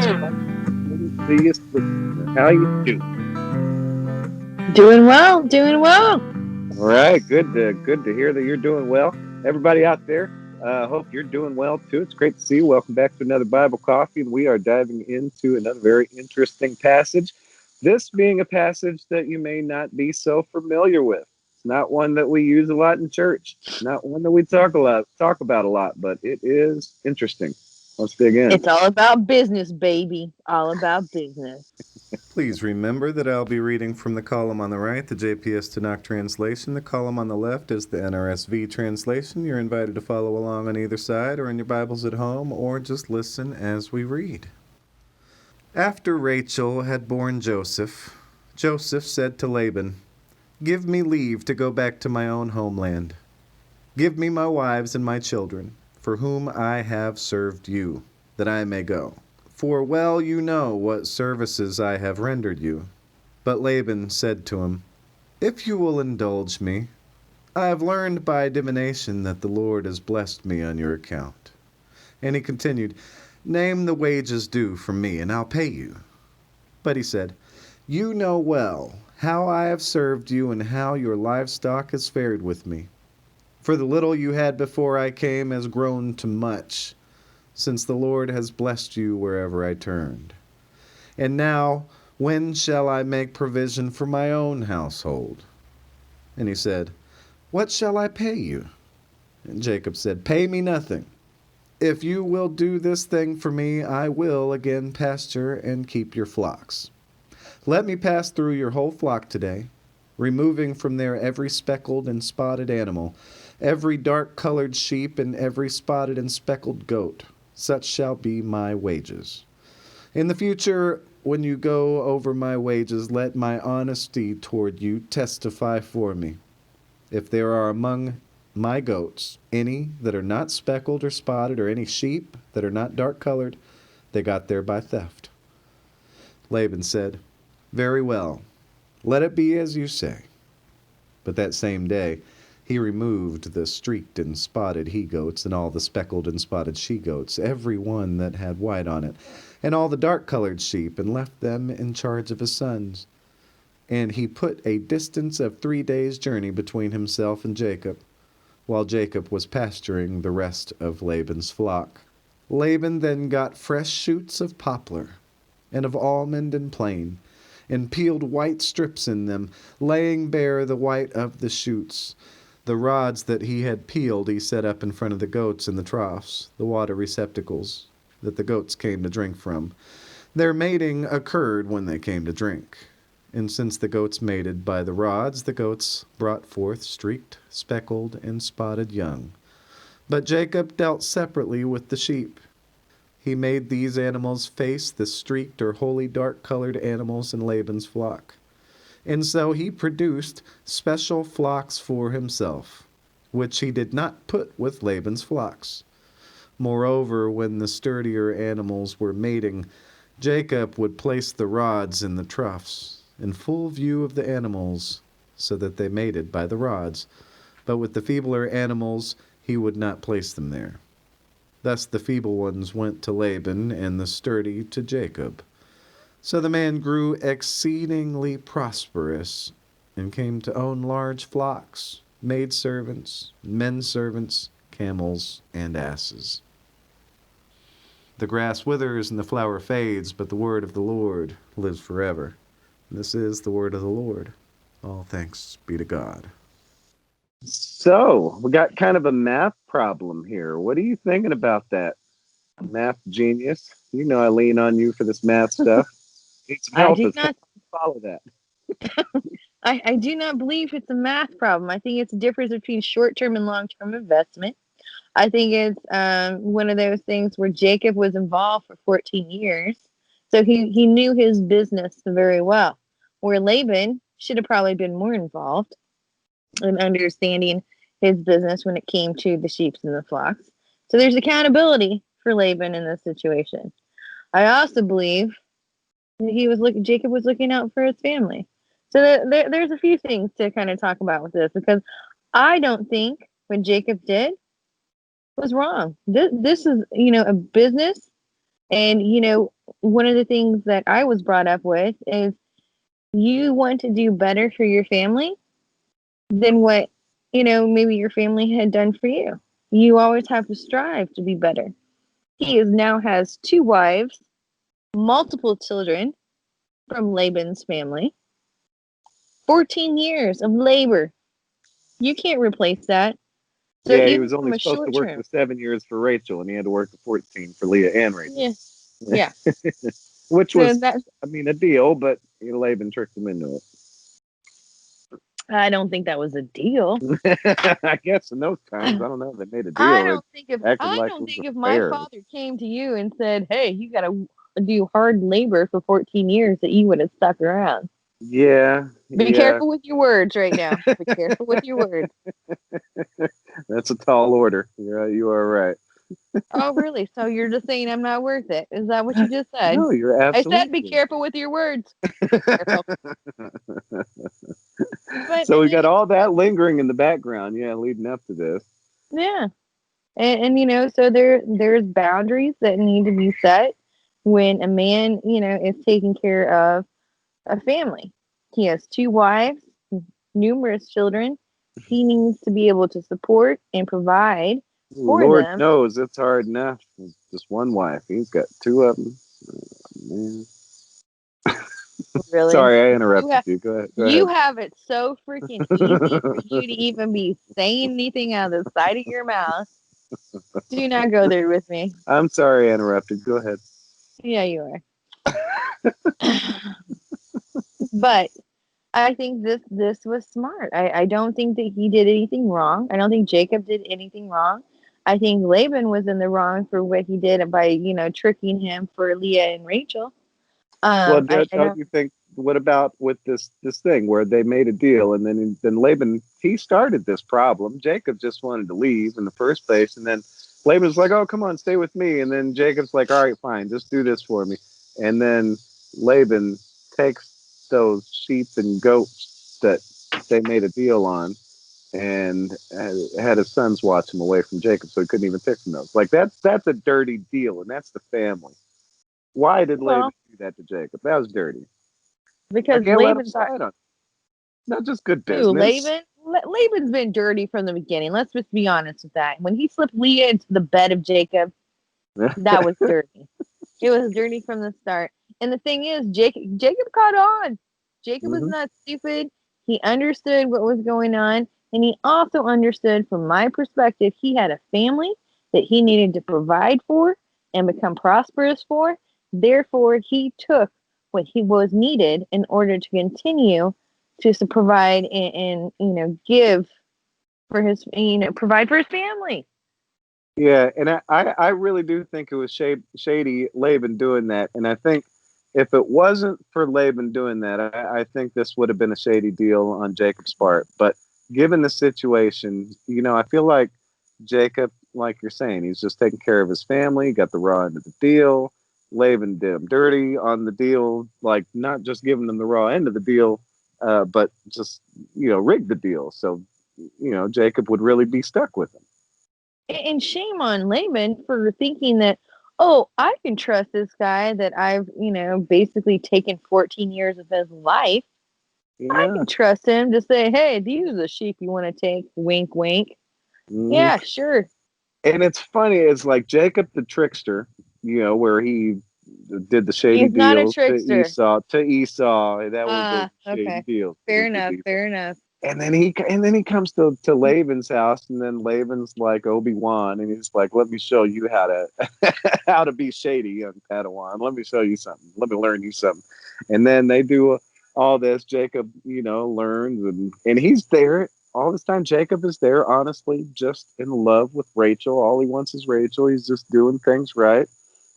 How you doing? Doing well, doing well. All right, good to hear that you're doing well. Everybody out there, hope you're doing well too. It's great to see you. Welcome back to another Bible Coffee, and we are diving into another very interesting passage. This being a passage that you may not be so familiar with. It's not one that we use a lot in church. Not one that we talk about a lot, but it is interesting. Let's dig in. It's all about business, baby. All about business. Please remember that I'll be reading from the column on the right, the JPS Tanakh translation. The column on the left is the NRSV translation. You're invited to follow along on either side or in your Bibles at home, or just listen as we read. After Rachel had borne Joseph, Joseph said to Laban, "Give me leave to go back to my own homeland. Give me my wives and my children, for whom I have served you, that I may go. For well you know what services I have rendered you." But Laban said to him, "If you will indulge me, I have learned by divination that the Lord has blessed me on your account." And he continued, "Name the wages due from me, and I'll pay you." But he said, "You know well how I have served you and how your livestock has fared with me. For the little you had before I came has grown to much, since the Lord has blessed you wherever I turned. And now, when shall I make provision for my own household?" And he said, "What shall I pay you?" And Jacob said, "Pay me nothing. If you will do this thing for me, I will again pasture and keep your flocks. Let me pass through your whole flock today, removing from there every speckled and spotted animal, every dark-colored sheep, and every spotted and speckled goat. Such shall be my wages. In the future, when you go over my wages, let my honesty toward you testify for me. If there are among my goats any that are not speckled or spotted, or any sheep that are not dark-colored, they got there by theft." Laban said, "Very well, let it be as you say." But that same day he removed the streaked and spotted he-goats, and all the speckled and spotted she-goats, every one that had white on it, and all the dark-colored sheep, and left them in charge of his sons. And he put a distance of 3 days' journey between himself and Jacob, while Jacob was pasturing the rest of Laban's flock. Laban then got fresh shoots of poplar, and of almond and plane, and peeled white strips in them, laying bare the white of the shoots. The rods that he had peeled he set up in front of the goats in the troughs, the water receptacles that the goats came to drink from. Their mating occurred when they came to drink. And since the goats mated by the rods, the goats brought forth streaked, speckled, and spotted young. But Jacob dealt separately with the sheep. He made these animals face the streaked or wholly dark-colored animals in Laban's flock. And so he produced special flocks for himself, which he did not put with Laban's flocks. Moreover, when the sturdier animals were mating, Jacob would place the rods in the troughs, in full view of the animals, so that they mated by the rods. But with the feebler animals he would not place them there. Thus the feeble ones went to Laban, and the sturdy to Jacob. So the man grew exceedingly prosperous, and came to own large flocks, maidservants, men servants, camels, and asses. The grass withers and the flower fades, but the word of the Lord lives forever. This is the word of the Lord. All thanks be to God. So, we got kind of a math problem here. What are you thinking about that, math genius? You know I lean on you for this math stuff. Need some I help do as not. follow that. I do not believe it's a math problem. I think it's a difference between short-term and long-term investment. I think it's one of those things where Jacob was involved for 14 years, so he knew his business very well. Where Laban should have probably been more involved in understanding his business when it came to the sheep and the flocks. So there's accountability for Laban in this situation. I also believe that Jacob was looking out for his family. So there's a few things to kind of talk about with this, because I don't think what Jacob did was wrong. This is, a business And, one of the things that I was brought up with is you want to do better for your family than what, maybe your family had done for you. You always have to strive to be better. He now has 2 wives, multiple children from Laban's family, 14 years of labor. You can't replace that. So Yeah, he even was only from a supposed to short work term. the 7 years for Rachel, and he had to work the 14 for Leah and Rachel. Yeah. Which So was, that's, a deal, but Laban tricked him into I don't think that was a deal. it. I guess in those times, I don't know, they made a I deal. don't think It acted like it was if a my fair. father came to you and said, "Hey, you got to do hard labor for 14 years," that you would have stuck around. Yeah. Be careful with your words right now. Be careful with your words. That's a tall order. You are right. Oh, really? So you're just saying I'm not worth it? Is that what you just said? No, you're I said be absolutely. careful with your words. Careful. But So we got all that lingering in the background, leading up to this. yeah, and so there's boundaries that need to be set when a man is taking care of a family. He has 2 wives, numerous children. He needs to be able to support and provide for Lord them. knows it's hard enough. Just one wife. He's got 2 of them. Man. Really? Sorry, I interrupted you. Go ahead. You have it so freaking easy for you to even be saying anything out of the side of your mouth. Do not go there with me. I'm sorry I interrupted. Go ahead. Yeah, you are. But I think this was smart. I don't think that he did anything wrong. I don't think Jacob did anything wrong. I think Laban was in the wrong for what he did by, tricking him for Leah and Rachel. Well, I don't don't. you think? What about with this thing where they made a deal, and then Laban, he started this problem. Jacob just wanted to leave in the first place, and then Laban's like, "Oh, come on, stay with me." And then Jacob's like, "All right, fine, just do this for me." And then Laban takes those sheep and goats that they made a deal on, and had his sons watch him away from Jacob, so he couldn't even pick from those. Like that's a dirty deal, and that's the family. Why did Laban Well, do that to Jacob? That was dirty. I because can't let him Laban thought, slide on. Not just good who, business. Laban? Laban's been dirty from the beginning. Let's just be honest with that. When he slipped Leah into the bed of Jacob, that was dirty. It was dirty from the start. And the thing is, Jacob caught on. Jacob was not stupid. He understood what was going on. And he also understood, from my perspective, he had a family that he needed to provide for and become prosperous for. Therefore, he took what he was needed in order to continue to provide and give for his, provide for his family. Yeah, and I really do think it was shady Laban doing that. And I think if it wasn't for Laban doing that, I think this would have been a shady deal on Jacob's part. But given the situation, I feel like Jacob, like you're saying, he's just taking care of his family, got the raw end of the deal. Laban did him dirty on the deal, like not just giving them the raw end of the deal, but just, rigged the deal. So, Jacob would really be stuck with him. And shame on Laban for thinking that, oh, I can trust this guy that I've, basically taken 14 years of his life. Yeah. I can trust him to say, hey, these are the sheep you want to take. Wink, wink. Yeah, sure. And it's funny. It's like Jacob the trickster, where he did the shady He's not a deal trickster. to Esau. That was the shady Okay. deal. Fair enough. And then he comes to Laban's house, and then Laban's like Obi-Wan, and he's like, "Let me show you how to how to be shady, young Padawan. Let me show you something. Let me learn you something." And then they do all this. Jacob, learns, and he's there all this time. Jacob is there, honestly, just in love with Rachel. All he wants is Rachel. He's just doing things right.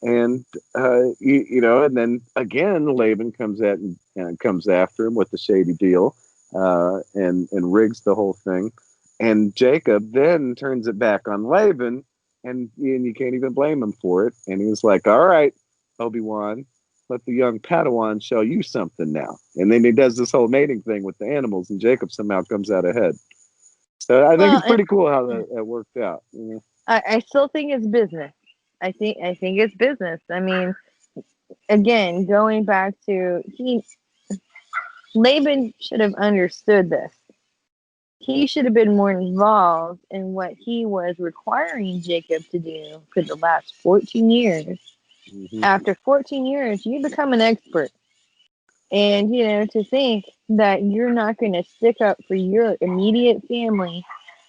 And and then again, Laban comes and comes after him with the shady deal. And rigs the whole thing. And Jacob then turns it back on Laban, and you can't even blame him for it. And he was like, "All right, Obi-Wan, let the young Padawan show you something now." And then he does this whole mating thing with the animals, and Jacob somehow comes out ahead. So I think it's pretty cool how that worked out. I still think it's business. I think it's business. I mean, again, going back to Laban should have understood this. He should have been more involved in what he was requiring Jacob to do for the last 14 years. Mm-hmm. After 14 years, you become an expert. And, to think that you're not going to stick up for your immediate family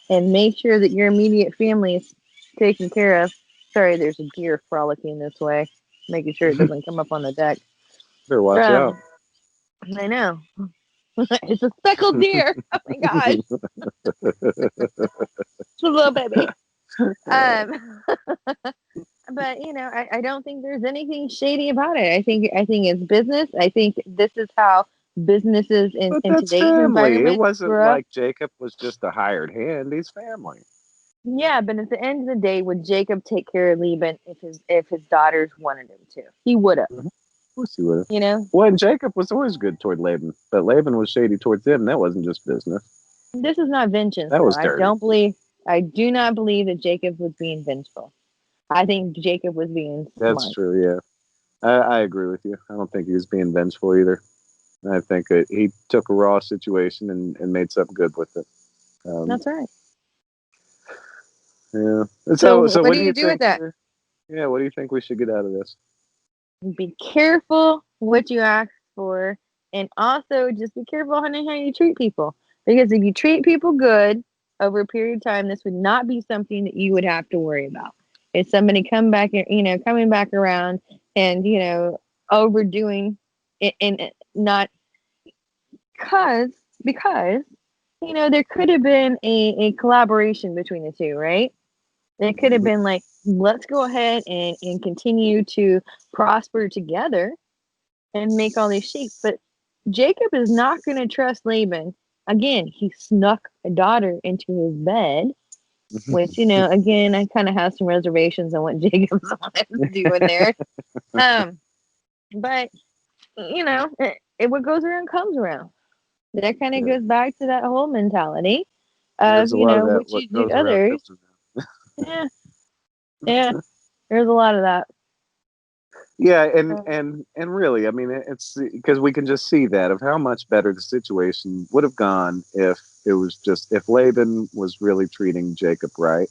and make sure that your immediate family is taken care of. Sorry, there's a deer frolicking this way, making sure it doesn't come up on the deck. Better watch out. I know. It's a speckled deer. Oh my gosh. It's a little baby. But I don't think there's anything shady about it. I think it's business. I think this is how businesses in That's today's family. environment It wasn't grow up. like Jacob was just a hired hand. He's family. Yeah, but at the end of the day, would Jacob take care of Laban if his daughters wanted him to? He would have. Mm-hmm. Of course he would have. You know? Well, and Jacob was always good toward Laban, but Laban was shady towards him. That wasn't just business. This is not vengeance. That was dirty. I do not believe that Jacob was being vengeful. I think Jacob was being smart. That's true, yeah. I agree with you. I don't think he was being vengeful either. I think he took a raw situation and made something good with it. That's right. Yeah. So what do you do with that? Yeah, what do you think we should get out of this? Be careful what you ask for, and also just be careful on how you treat people. Because if you treat people good over a period of time, this would not be something that you would have to worry about. If somebody coming back around and overdoing it, and not because there could have been a collaboration between the two, right? It could have been like, let's go ahead and continue to prosper together and make all these sheep. But Jacob is not going to trust Laban. Again, he snuck a daughter into his bed, which, again, I kind of have some reservations on what Jacob's doing there. But, what goes around comes around. That kind of goes back to that whole mentality of, what you do to others. Yeah, there's a lot of that. Yeah, and really, I mean, it's because we can just see that of how much better the situation would have gone if if Laban was really treating Jacob right.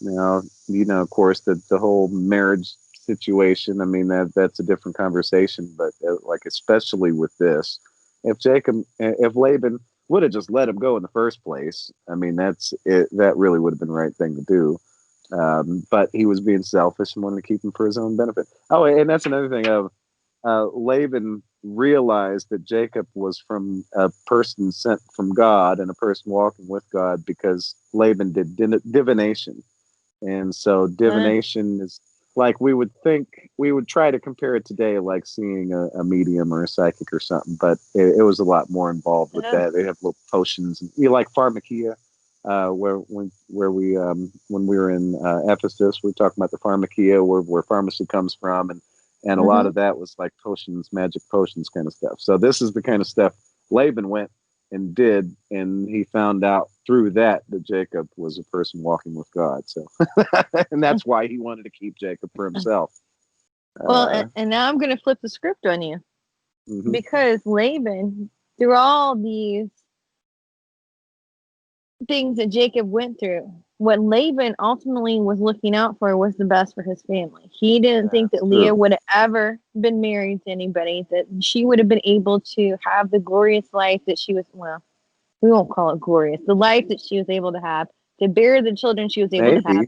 Of course, the whole marriage situation. I mean, that's a different conversation, but like especially with this, if Laban would have just let him go in the first place, I mean, that's it. That really would have been the right thing to do. But he was being selfish and wanted to keep him for his own benefit. Oh, and that's another thing of Laban realized that Jacob was from a person sent from God and a person walking with God because Laban did divination. And so divination is like we would try to compare it today, like seeing a medium or a psychic or something, but it was a lot more involved with that. They have little potions, and like pharmakia. When we were in Ephesus, we were talking about the pharmakia, where pharmacy comes from, and a lot of that was like potions, magic potions kind of stuff. So this is the kind of stuff Laban went and did, and he found out through that Jacob was a person walking with God. So, and that's why he wanted to keep Jacob for himself. Well, and now I'm going to flip the script on you, because Laban, through all these things that Jacob went through, what Laban ultimately was looking out for was the best for his family. He didn't think that Leah would have ever been married to anybody, that she would have been able to have the glorious life that she was, well, we won't call it glorious, the life that she was able to have, to bear the children she was able to have.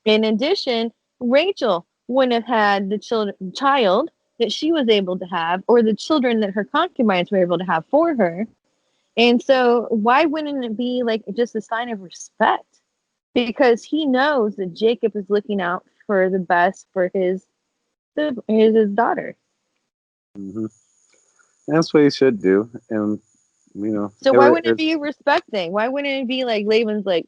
In addition, Rachel wouldn't have had the child that she was able to have, or the children that her concubines were able to have for her. And so why wouldn't it be like just a sign of respect? Because he knows that Jacob is looking out for the best for his daughter. That's what he should do. And so why wouldn't it be a respect thing? Why wouldn't it be like Laban's like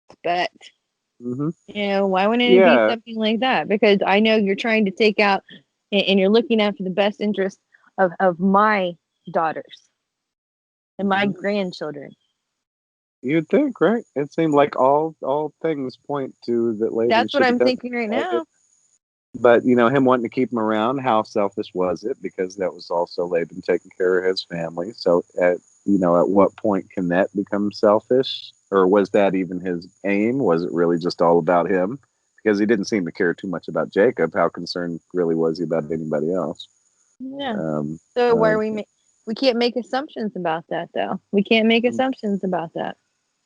respect? Why wouldn't it be something like that? Because I know you're trying to take out and you're looking after the best interest of my daughters and my grandchildren. You'd think, right? It seemed like all things point to that Laban That's what should have I'm done thinking right like it. now. But him wanting to keep him around, how selfish was it? Because that was also Laban taking care of his family. So at what point can that become selfish? Or was that even his aim? Was it really just all about him? Because he didn't seem to care too much about Jacob. How concerned really was he about anybody else? Yeah. Um, So why uh, we can't make assumptions about that, though. We can't make assumptions about that.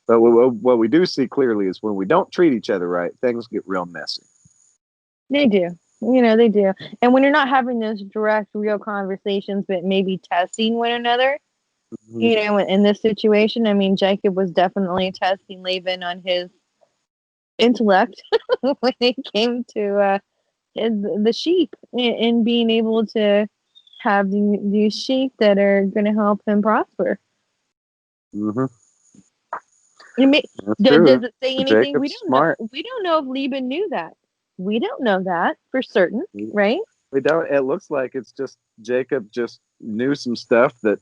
but what we do see clearly is when we don't treat each other right, things get real messy. They do. They do. And when you're not having those direct, real conversations, but maybe testing one another, Mhm. in this situation, I mean, Jacob was definitely testing Laban on his intellect when it came to the sheep and being able to have these sheep that are going to help him prosper. Mm-hmm. Does That's true. it say anything? Jacob's smart. We don't know if Laban knew that. We don't know that for certain, right? We don't. It looks like it's just Jacob just knew some stuff that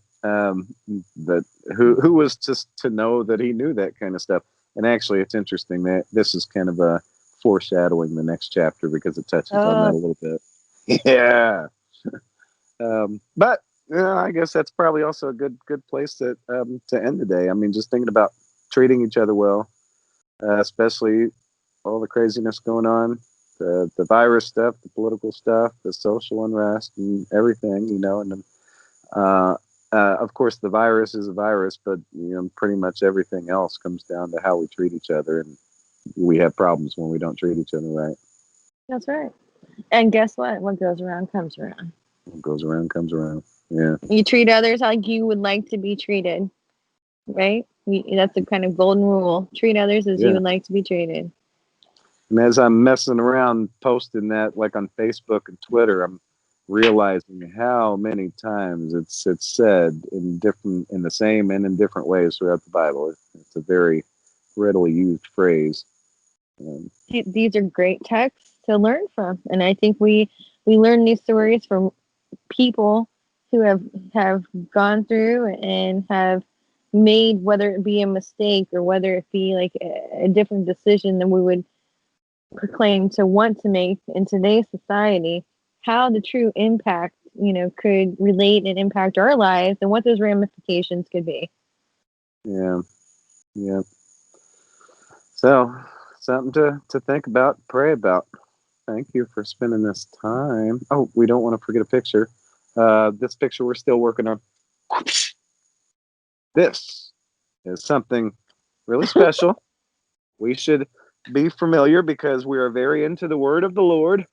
who was just to know that he knew that kind of stuff. And actually, it's interesting that this is kind of a foreshadowing the next chapter because it touches on that a little bit. Yeah. But I guess that's probably also a good place to end the day. I mean, just thinking about treating each other well, especially all the craziness going on, the virus stuff, the political stuff, the social unrest, and everything. And then, of course, the virus is a virus, but pretty much everything else comes down to how we treat each other, and we have problems when we don't treat each other right. That's right. And guess what? What goes around comes around. What goes around comes around. Yeah. You treat others like you would like to be treated, right? That's the kind of golden rule. Treat others as you would like to be treated. And as I'm messing around posting that like on Facebook and Twitter, I'm realizing how many times it's said in the same and in different ways throughout the Bible. It's a very readily used phrase. These are great texts to learn from, and I think we learn these stories from people who have gone through and have made, whether it be a mistake or whether it be like a different decision than we would proclaim to want to make in today's society, how the true impact could relate and impact our lives and what those ramifications could be. Yeah. So something to think about, pray about. Thank you for spending this time. Oh, we don't want to forget a picture. This picture we're still working on. This is something really special. We should be familiar because we are very into the word of the Lord.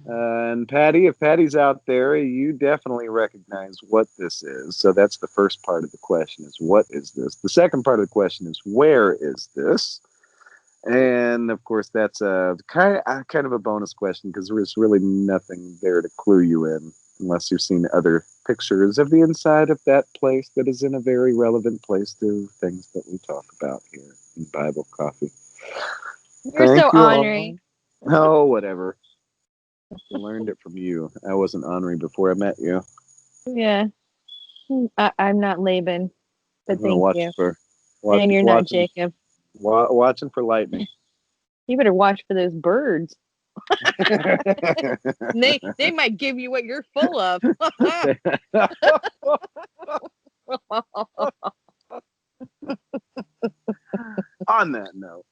And Patty, if Patty's out there, you definitely recognize what this is. So that's the first part of the question is, what is this? The second part of the question is, where is this? And of course, that's a kind of a bonus question because there's really nothing there to clue you in unless you've seen other pictures of the inside of that place that is in a very relevant place to things that we talk about here in Bible Coffee. You're Thank so you honoring. all. Oh, whatever. I learned it from you. I wasn't honoring before I met you. Yeah. I'm not Laban, but thank you. And you're not Jacob. Watching for lightning. You better watch for those birds. They might give you what you're full of. On that note,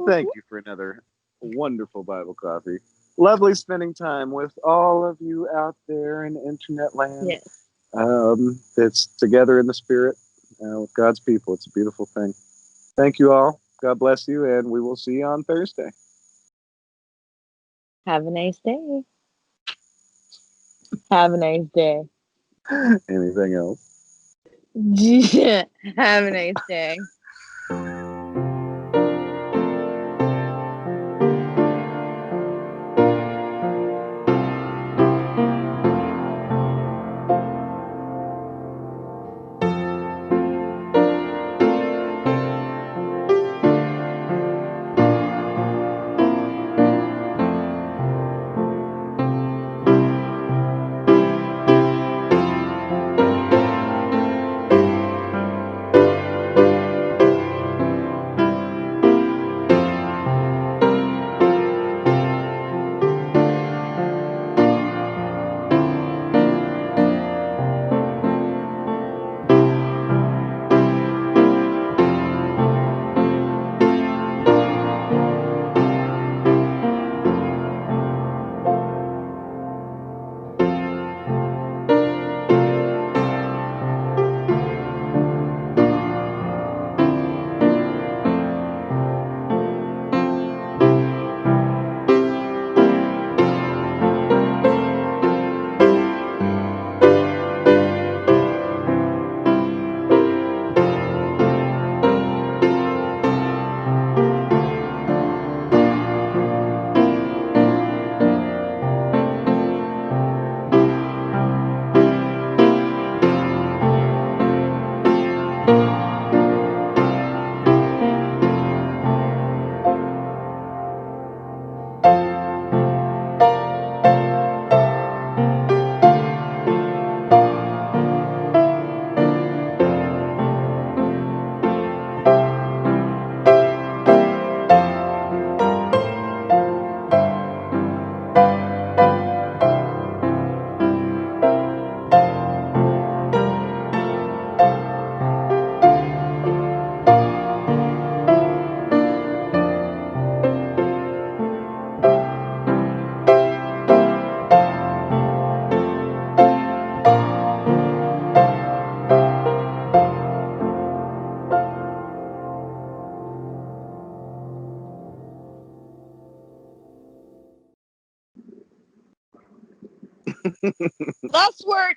thank you for another wonderful Bible Coffee. Lovely spending time with all of you out there in internet land. Yes. It's together in the spirit with God's people. It's a beautiful thing. Thank you all. God bless you, and we will see you on Thursday. Have a nice day. Have a nice day. Anything else? Have a nice day. Last word.